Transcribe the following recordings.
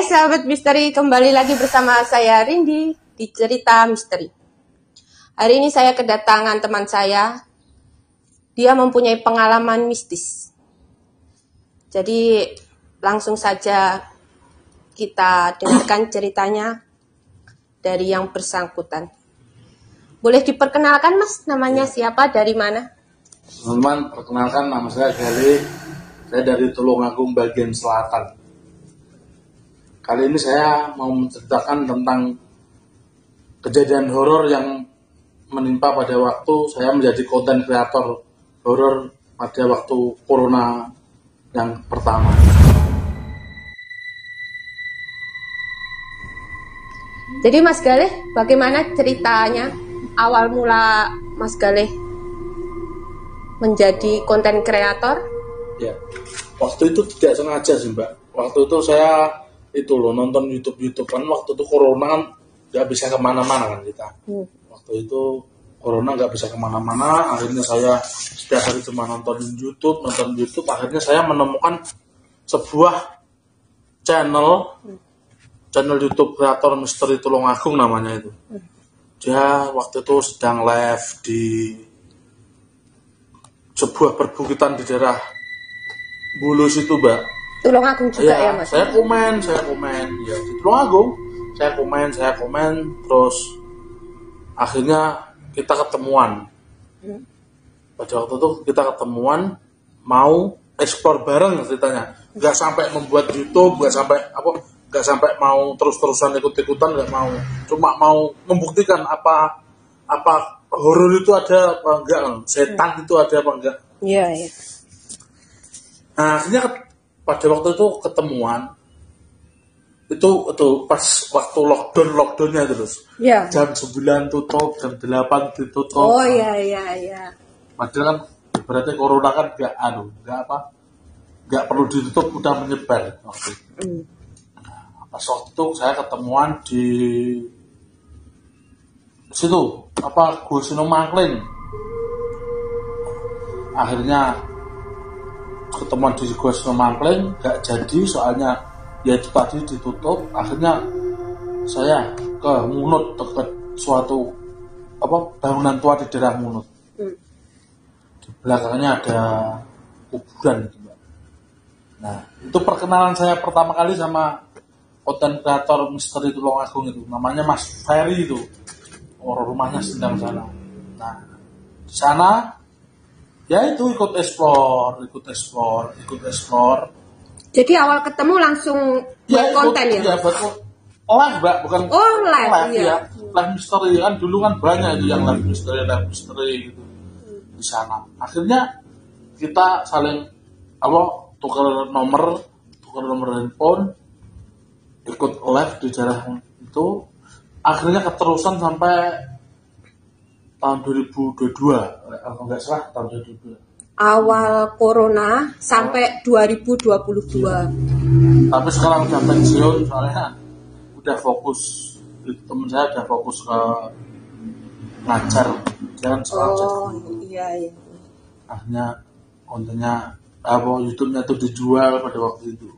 sahabat misteri, kembali lagi bersama saya Rindi di Cerita Misteri. Hari ini saya kedatangan teman saya. Dia mempunyai pengalaman mistis. Jadi langsung saja kita dengarkan ceritanya dari yang bersangkutan. Boleh diperkenalkan Mas, namanya siapa, dari mana? Teman-teman, perkenalkan nama saya Gali. Saya dari Tulungagung bagian selatan. Kali ini saya mau menceritakan tentang kejadian horor yang menimpa pada waktu saya menjadi konten kreator horor pada waktu corona yang pertama. Jadi Mas Galih, bagaimana ceritanya awal mula Mas Galih menjadi konten kreator? Ya, waktu itu tidak sengaja sih Mbak. Waktu itu saya nonton YouTube kan, waktu itu corona kan nggak bisa kemana-mana kan kita. Waktu itu corona nggak bisa kemana-mana, akhirnya saya setiap hari cuma nonton YouTube. Akhirnya saya menemukan sebuah channel YouTube kreator misteri Tulungagung namanya itu. Dia waktu itu sedang live di sebuah perbukitan di daerah Bulus itu, Mbak. Tulungagung juga ya Mas? Saya komen ya di Tulungagung. Saya komen, terus akhirnya kita ketemuan. Pada waktu itu kita ketemuan, mau explore bareng ceritanya. Nggak sampai membuat YouTube, nggak sampai mau terus-terusan ikut-ikutan, nggak mau. Cuma mau membuktikan apa horor itu ada apa enggak, setan itu ada apa enggak. Iya. Nah, akhirnya pada waktu itu ketemuan itu pas waktu lockdownnya terus. Ya. Jam 9 tutup, jam 8 ditutup. Oh iya. Padahal kan berarti corona kan nggak perlu ditutup, udah menyebar waktu itu. Pas waktu itu saya ketemuan di situ Gua Sinomangkling. Akhirnya ketemuan di Gua Sinomangkling nggak jadi, soalnya ya itu tadi ditutup. Akhirnya saya ke Ngunut, dekat suatu bangunan tua di daerah Ngunut. Di belakangnya ada kuburan gitu, Mbak. Nah, itu perkenalan saya pertama kali sama konten kreator misteri Tulungagung itu, namanya Mas Ferry itu. Rumahnya sedang sana. Nah, di sana ya itu ikut explore. Jadi awal ketemu langsung buat konten ya? Iya, betul. Live, Mbak, bukan live ya. Live misteri kan dulu kan banyak itu yang live misteri gitu di sana. Akhirnya kita saling tukar nomor handphone, ikut live di daerah itu. Akhirnya keterusan sampai tahun 2022, kalau nggak salah tahun 2022. Awal corona sampai 2022. Tapi sekarang udah pensiun, soalnya udah fokus. Temen saya udah fokus ke ngajar, jangan sekolah. Iya. Akhirnya kontennya YouTube-nya tuh dijual pada waktu itu.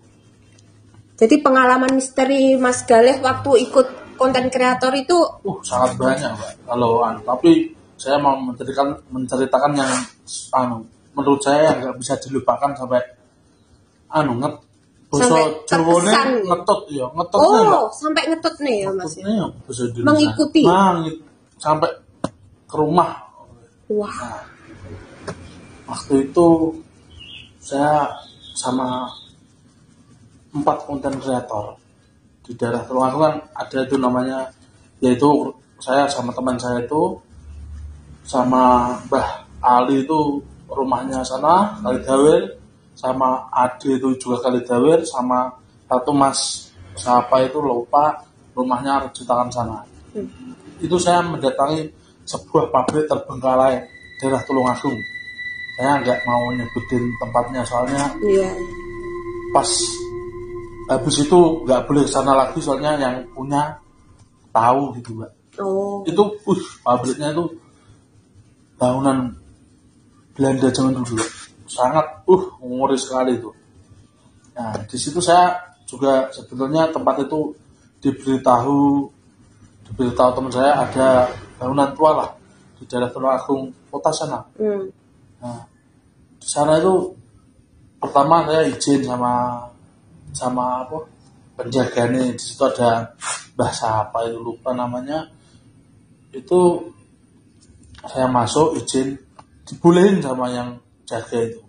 Jadi pengalaman misteri Mas Galih waktu ikut konten kreator itu sangat banyak, Mbak. Tapi saya mau menceritakan yang menurut saya nggak bisa dilupakan sampai ngetut ya, sampai ngetut nih ya Mas. Mengikuti sampai ke rumah. Wah. Nah, waktu itu saya sama 4 konten kreator di daerah Tulungagung kan ada itu namanya, yaitu saya sama teman saya itu sama Mbah Ali itu rumahnya sana Kalidawir, sama Ade itu juga Kalidawir, sama satu Mas siapa itu lupa, rumahnya Rejutangan sana. Itu saya mendatangi sebuah pabrik terbengkalai daerah Tulungagung. Saya nggak mau nyebutin tempatnya soalnya pas habis itu nggak boleh sana lagi, soalnya yang punya tahu gitu, Mbak. Itu pabriknya itu bangunan Belanda zaman dulu, sangat ngeri sekali itu. Nah, di situ saya juga sebetulnya tempat itu diberitahu teman saya ada bangunan tua lah di daerah Tulungagung kota sana. Nah, di sana itu pertama saya izin sama apa penjaganya. Di situ ada bahasa apa itu lupa namanya. Itu saya masuk izin dibolehin sama yang jaga itu.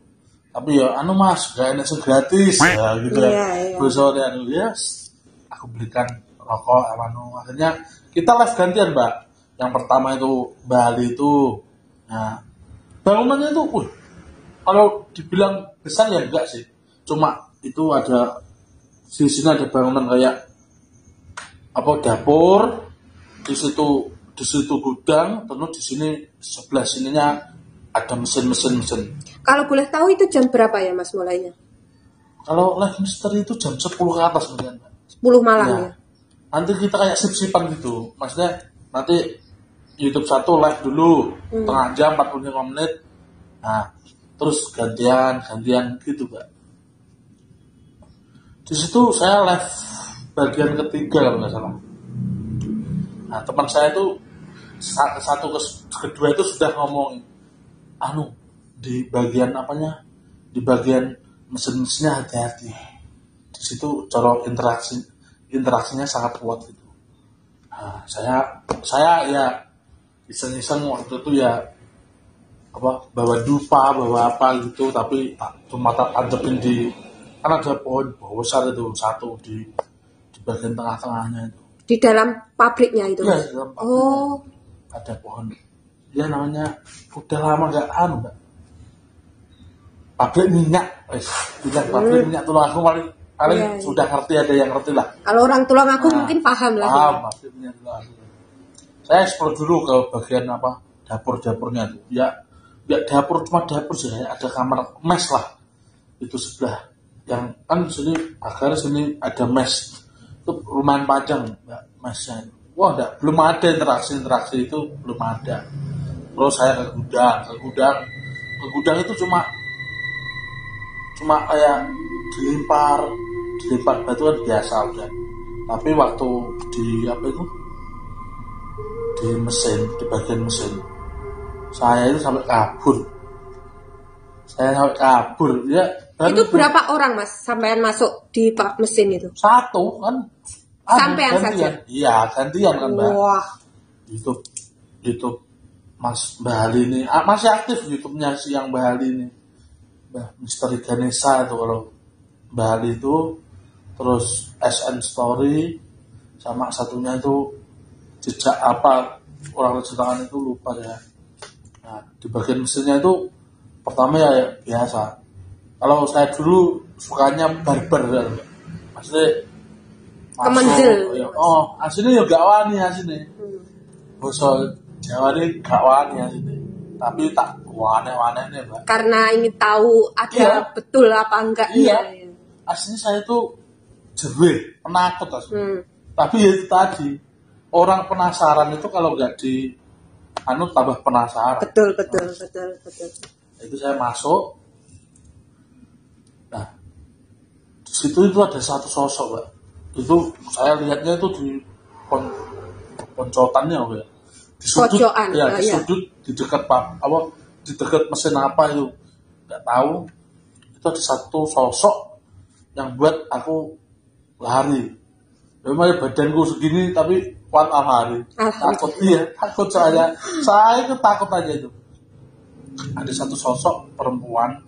Tapi ya mas gak enak gratis ya gitu ya. Besoknya yes, aku belikan rokok akhirnya kita live gantian Mbak. Yang pertama itu Bali itu. Nah, bangunannya itu kalau dibilang besar ya enggak sih. Cuma itu ada di sini ada bangunan kayak apa dapur, di situ gudang, terus di sini sebelah sininya ada mesin. Kalau boleh tahu itu jam berapa ya Mas mulainya? Kalau live misteri itu jam 10 ke atas mungkin. 10 malam ya. Nanti kita kayak sip-sipan gitu. Maksudnya nanti YouTube 1 live dulu setengah jam 45 menit. Nah, terus gantian gitu, Mbak. Di situ saya live bagian ketiga kalau nggak salah. Nah, teman saya itu kedua itu sudah ngomong di bagian apanya, di bagian mesin-mesinnya hati-hati. Di situ cara interaksinya sangat kuat gitu. Nah, saya ya iseng-iseng waktu itu ya bawa dupa, bawa apa gitu, tapi cuma tancapin di kan ada pohon besar itu satu di bagian tengah-tengahnya itu. Di dalam pabriknya itu? Iya, di dalam pabriknya. Ada pohon. Ya namanya udah lama nggak Mbak. Pabrik minyak, pabrik minyak Tulungagung paling sudah ngerti, ada yang ngerti lah. Kalau orang Tulungagung mungkin paham lah. Pabrik minyak Tulungagung. Saya explore dulu ke bagian dapur-dapurnya itu. Ya dapur cuma dapur sih, ada kamar mes lah. Itu sebelah. Yang kan sini agar sini ada mes. Itu lumayan panjang Mbak mesnya. Wah, belum ada interaksi itu belum ada. Terus saya ke gudang itu cuma kayak dilempar batu kan biasa udah. Tapi waktu di di bagian mesin saya itu sampai kabur ya. Itu berapa orang Mas sampean masuk di mesin itu? Satu kan sampean saja? Iya gantian kan Mbak. Wah, YouTube Mas Bali ini masih aktif YouTube-nya si yang Bali ini, Misteri Ganesha itu. Kalau Bali itu terus SN Story sama satunya itu jejak orang tangan itu lupa ya. Nah, di bagian mesinnya itu pertama ya biasa. Kalau saya dulu sukanya barber ya. Maksudnya kemenjel. aslinya ya gak wani aslinya. Bosok Jawa ini gak wani aslinya. Tapi tak waneh-waneh nih, Mbak. Karena ingin tahu ada betul apa enggak. Iya. Aslinya saya itu jerih, penakut aslinya. Tapi ya itu tadi, orang penasaran itu kalau nggak tambah penasaran. Betul. Itu saya masuk. Nah, di situ itu ada satu sosok, Mbak. Itu saya lihatnya itu di poncotannya, ya. Di sudut, pojokan. Di sudut di dekat di dekat mesin apa itu nggak tahu. Itu ada satu sosok yang buat aku lari. Memang badanku segini tapi kuat lari. Takut saya itu takut aja itu. Ada satu sosok perempuan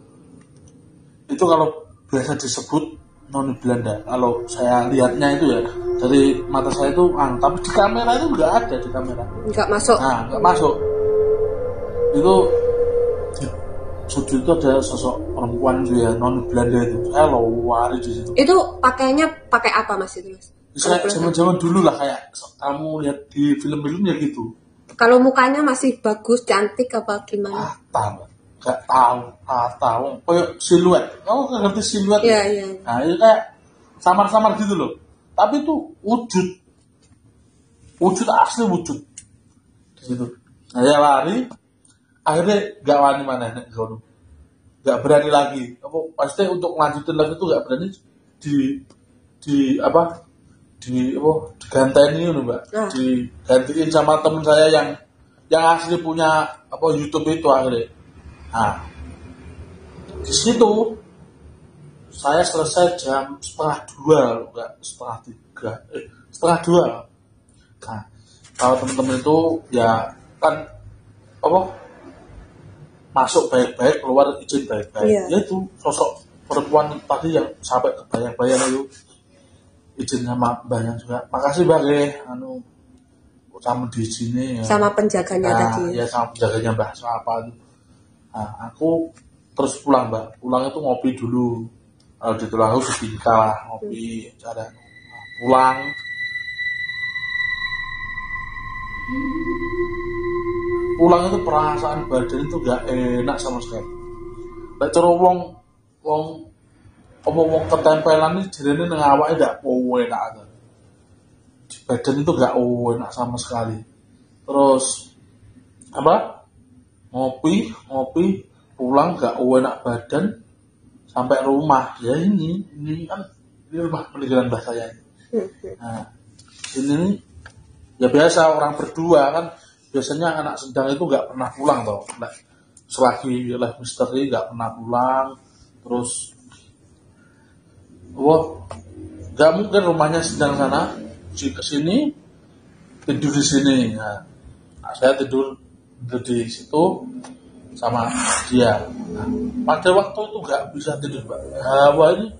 itu kalau biasa disebut noni Belanda. Kalau saya lihatnya itu ya dari mata saya itu, tapi di kamera itu nggak ada di kamera. Nggak masuk. Nah, nggak masuk. Itu di sudut itu ada sosok perempuan itu ya noni Belanda itu. Saya lari di situ. Itu pakainya pakai apa Mas itu Mas? Zaman dulu lah kayak kamu lihat di film-filmnya gitu. Kalau mukanya masih bagus, cantik apa gimana? Nggak tahu. Kayak siluet. Kamu nggak ngerti siluet? Iya. Nah itu kayak samar-samar gitu loh. Tapi itu wujud asli wujud. Di situ. Nah ya lari. Akhirnya nggak wani mana nih kalau nggak berani lagi. Kamu pasti untuk lanjutin lagi itu nggak berani diganteni nih mbak, digantiin sama temen saya yang asli punya YouTube itu akhirnya. Nah, di situ saya selesai jam 1:30, enggak 1:30, setengah dua. Nah, kalau teman-teman itu ya kan masuk baik-baik, keluar izin baik-baik. Iya. Ya itu sosok perempuan tadi yang sampai kebayang-bayang itu izin sama mbaknya juga. Makasih mbak sama di sini ya. Sama penjaganya tadi. Ya sama penjaganya mbak sama apa itu. Nah, aku terus pulang mbak. Pulang itu ngopi dulu. Kalau di Tulang aku di kalah ngopi cara pulang. Pulang itu perasaan badan itu gak enak sama sekali. Lek cara wong ketempelan ini jerene nang awake gak enak. Di badan itu gak enak sama sekali. Terus ngopi pulang gak enak badan sampai rumah. Ya ini rumah peninggalan mbah saya. Nah, ini ya biasa orang berdua kan, biasanya anak sedang itu nggak pernah pulang toh. Selagi live misteri nggak pernah pulang, terus nggak mungkin rumahnya sedang sana, ke sini tidur di sini. Nah, saya tidur di situ sama dia. Nah, pada waktu itu nggak bisa tidur mbak. Hawa ini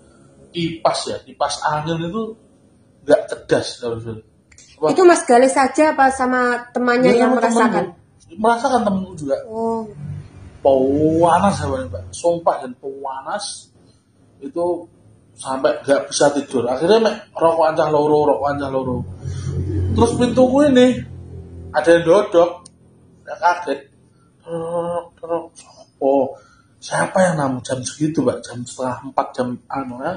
kipas angin itu nggak cerdas terus. Itu Mas Gale saja apa sama temannya yang merasakan? Merasakan temanku juga. Oh. Panas ya mbak, sumpah dan panas itu sampai nggak bisa tidur. Akhirnya rokok ancah loro. Terus pintuku ini ada yang dodok, ya kaget. Siapa yang namu jam segitu mbak, jam 3:30 jam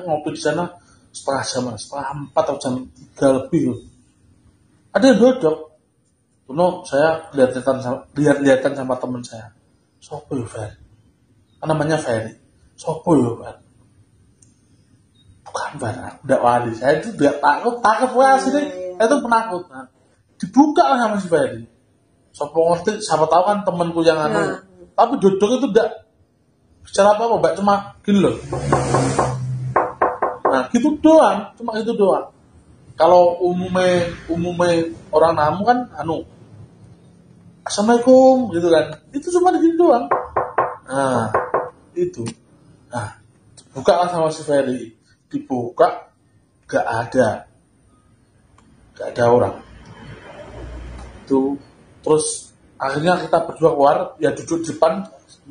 ngopi di sana setengah 4 atau jam 3 lebih loh. Ada yang dodok. Saya lihat-lihatan sama teman saya. Sopo yo Fer? Namanya Ferry. Sopo yo Fer? Bukan Fer, udah wali. Saya itu udah takut wah sih. Saya itu penakut. Nah, dibuka lah sama si Ferry. Sopo ngerti, siapa tahu kan temanku yang Tapi dodok itu udah bicara apa mbak, cuma gini loh. Nah, gitu doang, cuma itu doang. Kalau umumnya orang namu kan Assalamualaikum gitu kan. Itu cuma gini doang. Nah, itu. Nah, dibuka lah sama si Ferry. Dibuka gak ada orang. Itu terus akhirnya kita berdua keluar, ya duduk di depan.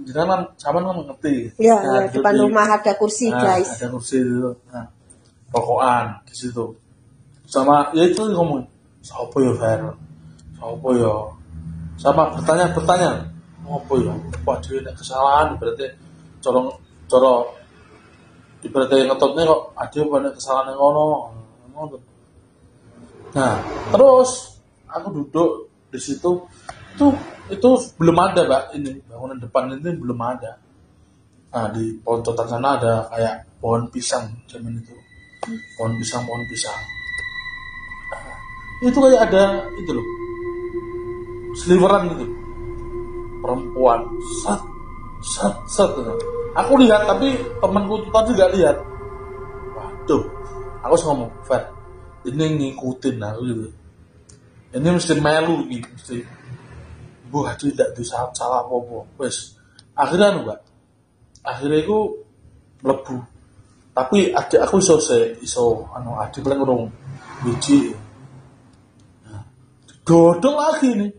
Jangan sama mengerti. Ya, depan rumah ada kursi guys. Ada kursi itu. Nah, rokokan di situ. Sama ya itu ngomong siapa ya Fer, siapa ya, sama bertanya apa ya, apa dia ada kesalahan berarti corong ibaratnya ngetopnya kok ada banyak kesalahan yang ngono. Nah terus aku duduk di situ itu belum ada mbak, ini bangunan depan ini belum ada. Nah di poncotan sana ada kayak pohon pisang zaman itu, pohon pisang. Itu kayak ada itu loh, sliveran gitu, perempuan set gitu. Aku lihat tapi temanku tadi gak lihat. Waduh, aku ngomong Fer, ini ngikutin aku gitu, ini mesti melu gitu, mesti buah tidak bisa salah apa wes. Akhirnya aku mlebu, tapi adik aku iso adik paling urung biji. Dodok lagi nih.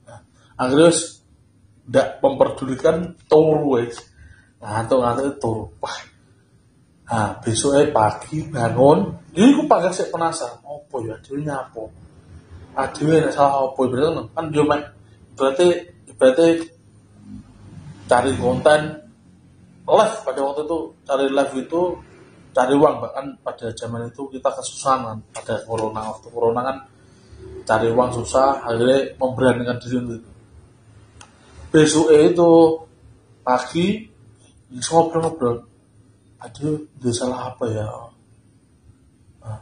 Nah, akhirnya tidak memperdulikan turu wes. Ngantuk turu. Wah. Nah, besoknya pagi bangun, ini aku panggil saya penasaran. Apa ya? Dia nyapa. Dia nak salah apa? Kan dia berarti cari konten live pada waktu itu, cari live itu cari uang, bahkan pada zaman itu kita kesusahan kan, pada waktu corona kan cari uang susah, akhirnya memberanikan diri untuk itu. Besoknya itu pagi ngobrol aduh dia salah apa ya. Nah,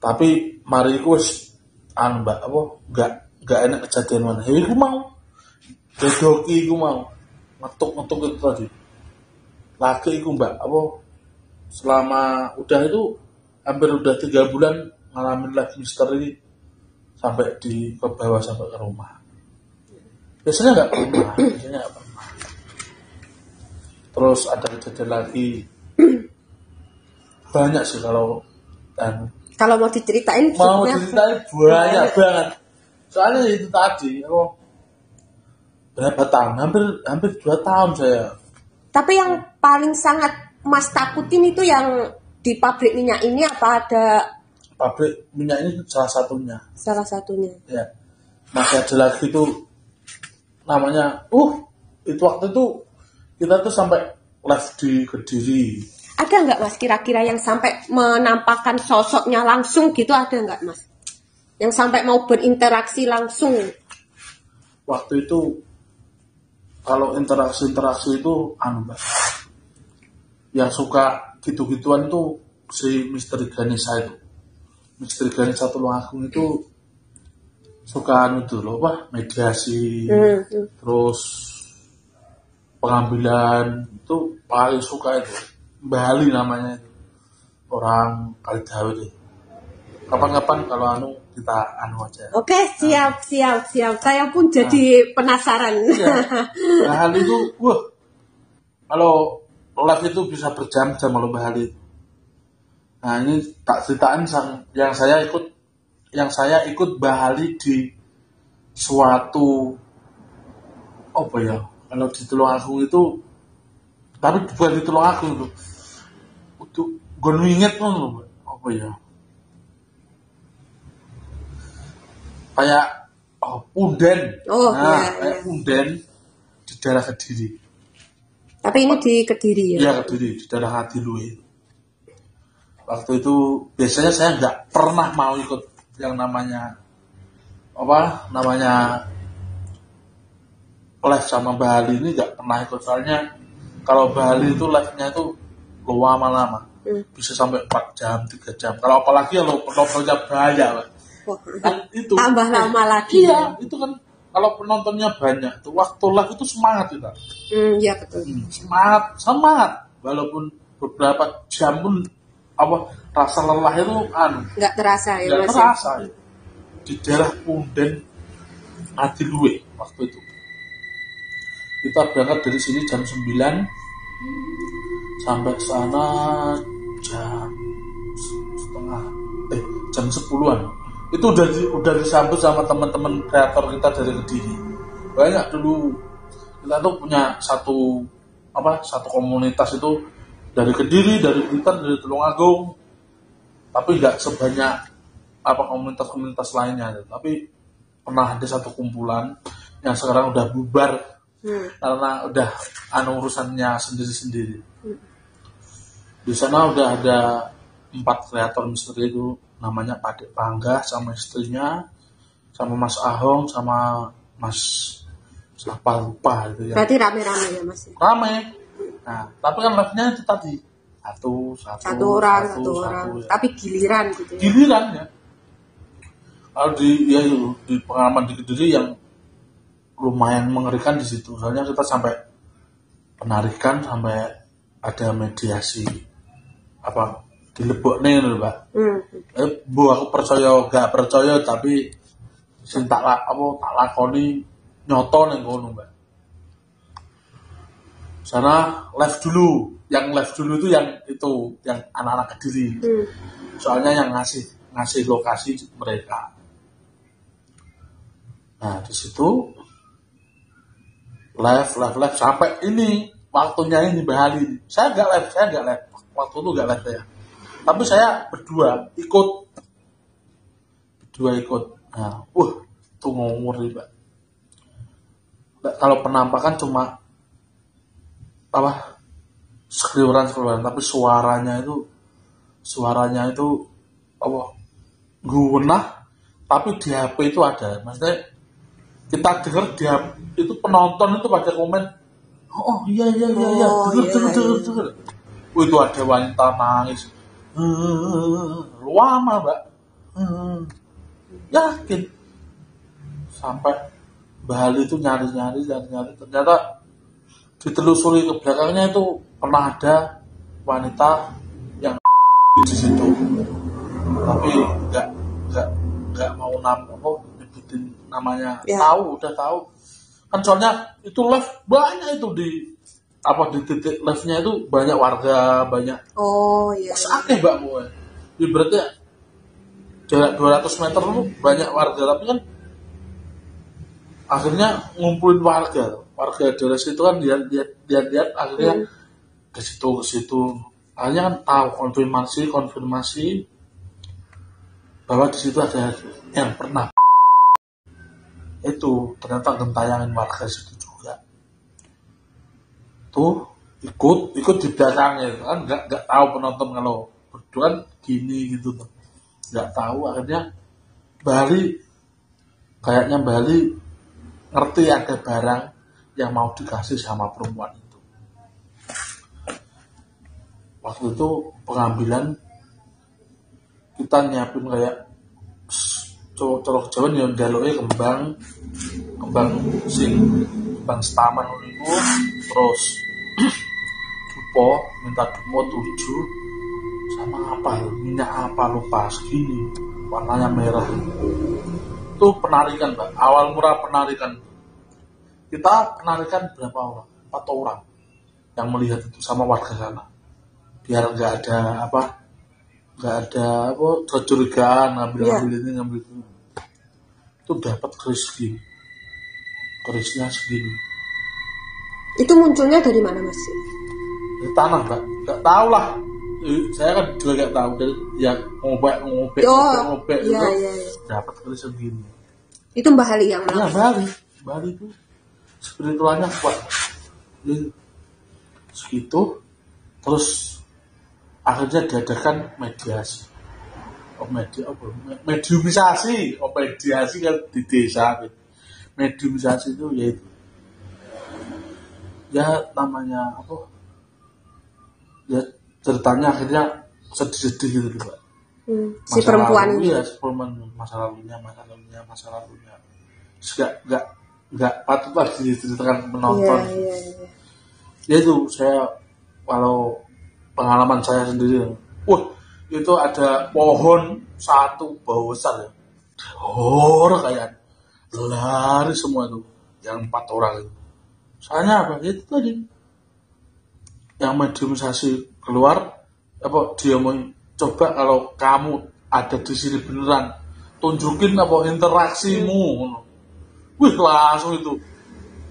tapi mari iku wis mbak apa enggak enak kejadian mana. Ya iku mau dedoki iku mau ngetuk itu tadi. Lagi iku mbak apa selama udah itu hampir udah 3 bulan ngalamin live misteri sampai ke bawah sampai ke rumah. Biasanya nggak pernah. Terus ada kejadian lagi banyak sih kalau mau diceritain banyak banget. Soalnya itu tadi berapa tahun? Hampir 2 tahun saya. Tapi yang paling sangat Mas takutin itu yang di pabrik minyak ini apa ada? Pabrik minyak ini salah satunya. Salah satunya. Ya. Masih ada lagi itu namanya, itu waktu itu kita tuh sampai live di Kediri. Ada nggak Mas kira-kira yang sampai menampakkan sosoknya langsung gitu, ada nggak Mas? Yang sampai mau berinteraksi langsung? Waktu itu kalau interaksi itu Mbak. Yang suka gitu-gituan tuh si Misteri Ganesha itu. Misteri Ganesha Tulungagung itu suka mediasi, terus pengambilan itu paling suka itu. Bali namanya itu. Orang Kalidawe deh. Kapan-kapan kalau kita aja. Oke, siap. Saya pun jadi penasaran. Ya. Hal itu, kalau live itu bisa berjam-jam kalau Mbak Hali. Nah ini tak ceritain yang saya ikut Mbak Hali di suatu kalau di Tulungagung itu, tapi bukan di Tulungagung itu, untuk gonwinget kayak punden. Kayak punden di daerah Kediri. Tapi ini di Kediri ya? Iya, Kediri, di daerah Ngadiluwe. Waktu itu biasanya saya nggak pernah mau ikut yang namanya live sama Bali ini, nggak pernah ikut. Soalnya kalau Bali itu live-nya itu lama-lama, bisa sampai 4 jam, 3 jam. Kalau apalagi kalau penontonnya banyak, kan itu tambah lama lagi. Iya, itu kan kalau penontonnya banyak, tuh waktu live itu semangat kita. Iya betul. Semangat. Walaupun beberapa jam pun rasa lelah itu nggak terasa ya. Nggak terasa. Di daerah Punden Ngadiluwe waktu itu. Kita berangkat dari sini jam 9 sampai sana jam 10-an. Itu udah disambut sama teman-teman kreator kita dari Kediri. Banyak dulu kita tuh punya satu komunitas itu dari Kediri, dari Blitar, dari Tulungagung. Tapi nggak sebanyak komunitas-komunitas lainnya. Tapi pernah ada satu kumpulan yang sekarang udah bubar karena udah urusannya sendiri-sendiri. Di sana udah ada 4 kreator misteri itu, namanya Pak Dek Pangga sama istrinya, sama Mas Ahong, sama Mas lupa gitu ya. Berarti rame-rame ya Mas? Rame. Nah, tapi kan live-nya itu tadi satu orang. Ya. Tapi giliran gitu ya. Giliran ya. Kalau di pengalaman di Kediri yang lumayan mengerikan di situ. Soalnya kita sampai penarikan, sampai ada mediasi dilebokne lho, Mbak. Aku percaya gak percaya, tapi sing tak lakoni nyoto ning kono, Mbak. Sana live dulu. Yang live dulu itu yang anak-anak Kediri. Soalnya yang ngasih lokasi mereka. Nah, di situ live sampai ini waktunya ini Bali. Saya enggak live. Waktu itu enggak live ya. Tapi saya berdua ikut. Nah, itu ngomong Mbak. Kalau penampakan cuma sekeliuran, tapi suaranya itu guwenah, tapi di HP itu ada. Maksudnya kita dengar itu penonton itu pada komen, iya, dengar. Itu ada wanita nangis. Lama, Mbak. Yakin. Sampai Bali itu nyari-nyari. Ternyata ditelusuri ke belakangnya itu pernah ada wanita yang di situ. Tapi nggak mau nyebutin namanya. Ya. Udah tahu. Kan soalnya itu live banyak itu di titik live-nya itu banyak warga, banyak. Oh iya. Akeh Mbak gue. Berarti jarak 200 meter itu banyak warga, tapi kan akhirnya ngumpulin warga daerah situ kan lihat akhirnya ke situ akhirnya kan tahu konfirmasi bahwa di situ ada yang pernah itu ternyata gentayangin warga situ juga tuh ikut di belakangnya kan nggak tahu penonton kalau berdua kan gini gitu tuh nggak tahu akhirnya kayaknya Bali ngerti ada barang yang mau dikasih sama perempuan itu. Waktu itu pengambilan kita nyiapin kayak colok Jawa yang jalurnya kembang setaman itu terus minta dupo 7 sama minyak apa lupa segini warnanya merah itu penarikan Mbak awal murah penarikan kita penarikan berapa orang 4 orang yang melihat itu sama warga sana biar nggak ada kecurigaan ngambil ini ngambil itu dapat kerisnya segini. Itu munculnya dari mana Mas? Dari tanah Mbak, nggak tahu lah. Saya kan juga nggak tahu dari yang ngobek iya. Dapat keris segini. Itu Mbah Ali yang mana? Bali itu spiritualnya kuat. Jadi, segitu terus akhirnya diadakan mediasi. Mediumisasi kan di desa. Mediumisasi itu yaitu ya namanya ya ceritanya akhirnya sedih-sedih gitu Pak. Si perempuan ini ya masa lalunya nggak patut lah diceritakan penonton. Ya itu saya kalau pengalaman saya sendiri itu ada pohon satu bau besar ya kayak lari semua itu yang 4 orang itu soalnya apa itu tadi yang mediumisasi keluar dia mau coba kalau kamu ada di sini beneran tunjukin interaksimu langsung itu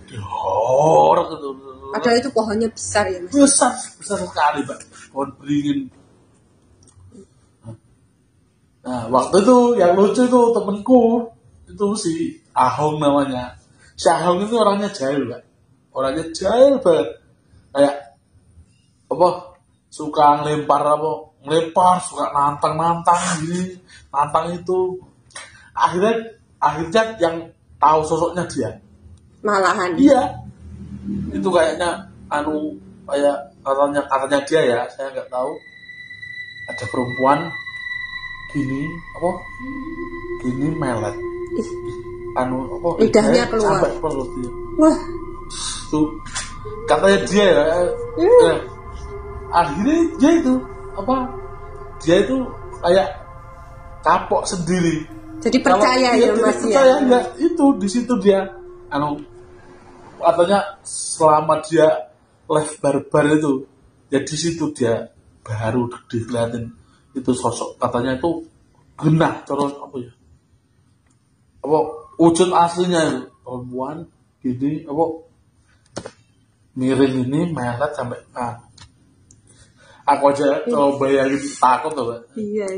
gitu. Padahal itu pohonnya besar ya Mas? Besar sekali Pak pohon beringin. Nah waktu itu yang lucu itu temenku itu si Ahong namanya. Si Ahong itu orangnya jahil Pak. Orangnya jahil banget. Kayak suka ngelempar, suka nantang gini, nantang itu. Akhirnya yang tahu sosoknya dia. Malahan. Iya. Itu kayaknya kayak katanya dia ya, saya nggak tahu. Ada perempuan gini melet. Lidahnya keluar. Sampai perut dia. Wah. Tuh katanya dia ya. Akhirnya dia itu kayak kapok sendiri. Jadi percaya ya Mas ya. Percaya enggak itu di situ dia katanya selama dia live barbar itu ya di situ dia baru dilihatin itu sosok katanya itu genah terus wujud aslinya itu perempuan gini miring ini melet sampai aku aja coba bayangin takut loh Pak. Iya.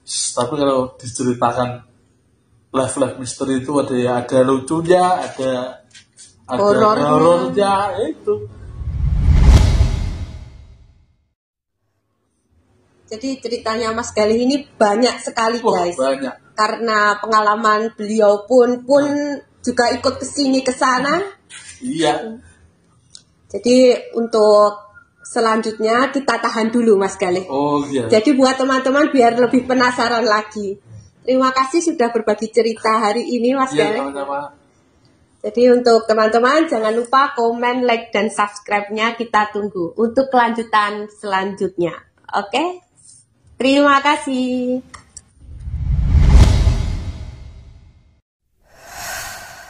Tapi kalau diceritakan live misteri itu ada lucunya, ada horornya itu. Jadi ceritanya Mas Galih ini banyak sekali guys. Banyak. Karena pengalaman beliau pun juga ikut kesini kesana. Iya. Jadi untuk selanjutnya kita tahan dulu Mas Galih. Oh iya. Jadi buat teman-teman biar lebih penasaran lagi. Terima kasih sudah berbagi cerita hari ini Mas Iya, Galih. sama-sama. Jadi untuk teman-teman jangan lupa komen, like, dan subscribe-nya kita tunggu untuk kelanjutan selanjutnya. Oke? Terima kasih.